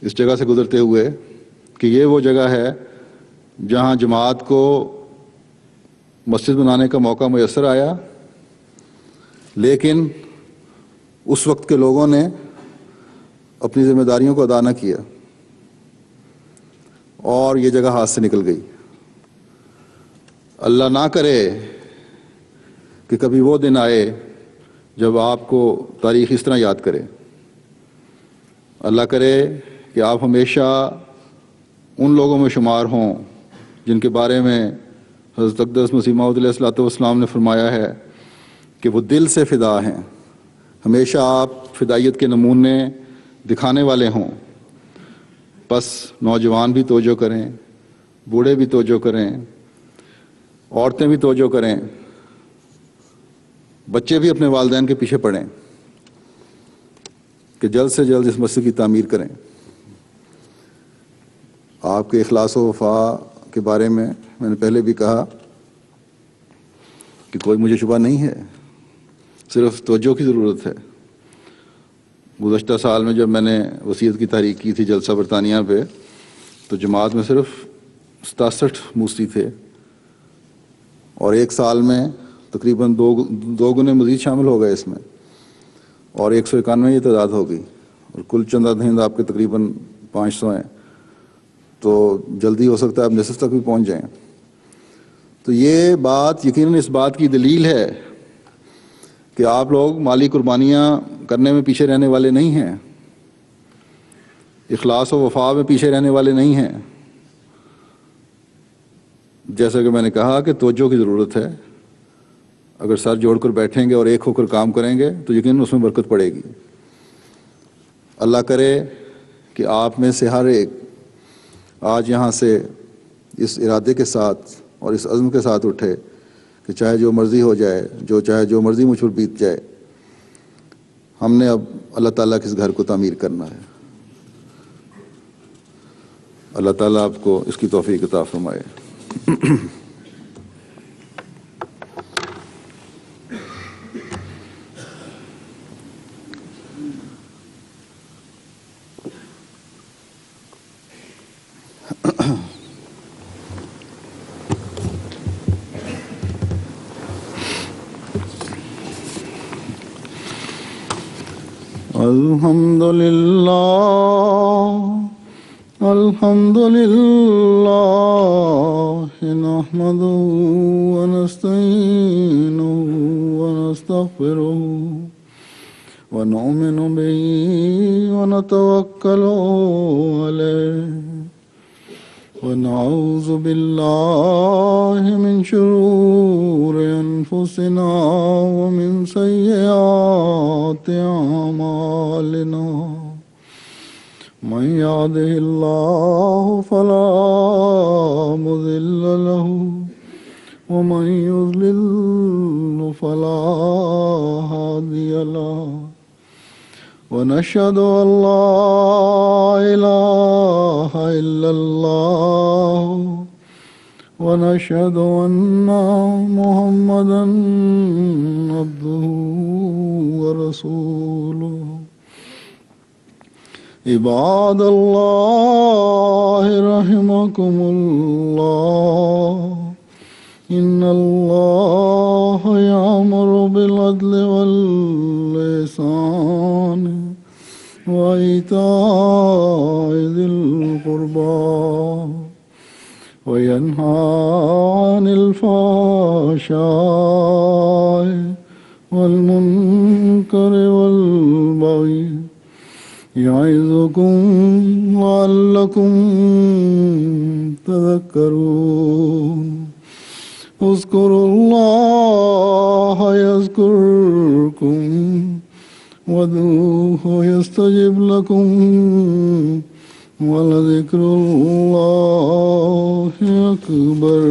اس جگہ سے گزرتے ہوئے کہ یہ وہ جگہ ہے جہاں جماعت کو مسجد بنانے کا موقع میسر آیا، لیکن اس وقت کے لوگوں نے اپنی ذمہ داریوں کو ادا نہ کیا اور یہ جگہ ہاتھ سے نکل گئی۔ اللہ نہ کرے کہ کبھی وہ دن آئے جب آپ کو تاریخ اس طرح یاد کرے۔ اللہ کرے کہ آپ ہمیشہ ان لوگوں میں شمار ہوں جن کے بارے میں حضرت اقدس مسیح موعود علیہ الصلوۃ والسلام نے فرمایا ہے کہ وہ دل سے فدا ہیں۔ ہمیشہ آپ فدائیت کے نمونے دکھانے والے ہوں۔ بس نوجوان بھی توجہ کریں، بوڑھے بھی توجہ کریں، عورتیں بھی توجہ کریں، بچے بھی اپنے والدین کے پیچھے پڑیں کہ جلد سے جلد اس مسجد کی تعمیر کریں۔ آپ کے اخلاص و وفا کے بارے میں نے پہلے بھی کہا کہ کوئی مجھے شبہ نہیں ہے، صرف توجہ کی ضرورت ہے۔ گزشتہ سال میں جب میں نے وصیت کی تحریک کی تھی جلسہ برطانیہ پہ تو جماعت میں صرف 67 موسی تھے، اور ایک سال میں تقریباً دو گنے مزید شامل ہو گئے اس میں، اور 191 یہ تعداد ہو گئی، اور کل چندہ دہند آپ کے تقریباً 500 ہیں، تو جلدی ہو سکتا ہے آپ نصف تک بھی پہنچ جائیں۔ تو یہ بات یقیناً اس بات کی دلیل ہے کہ آپ لوگ مالی قربانیاں کرنے میں پیچھے رہنے والے نہیں ہیں، اخلاص و وفا میں پیچھے رہنے والے نہیں ہیں۔ جیسا کہ میں نے کہا کہ توجہ کی ضرورت ہے، اگر سر جوڑ کر بیٹھیں گے اور ایک ہو کر کام کریں گے تو یقیناً اس میں برکت پڑے گی۔ اللہ کرے کہ آپ میں سے ہر ایک آج یہاں سے اس ارادے کے ساتھ اور اس عزم کے ساتھ اٹھے کہ چاہے جو مرضی ہو جائے، چاہے جو مرضی مجھ پر بیت جائے، ہم نے اب اللہ تعالیٰ کے اس گھر کو تعمیر کرنا ہے۔ اللہ تعالیٰ آپ کو اس کی توفیق عطا فرمائے۔ الحمد لله نحمده ونستعينه ونستغفره ونؤمن به ونتوكل عليه ونعوذ بالله من شرور أنفسنا ومن سيئات أعمالنا من يهده الله فلا مضل له ومن يضلل فلا هادي له ونشهد أن لا إله إلا الله ونشهد أن محمدا عبده ورسوله عباد الله رحمكم الله إن الله يأمر بالعدل والإحسان وإيتاء ذي القربى وينهى عن الفحشاء والمنكر والبغي يعظكم لعلكم تذكرون اذكروا الله يذكركم وادعوه يستجب لكم ولذكر الله أكبر.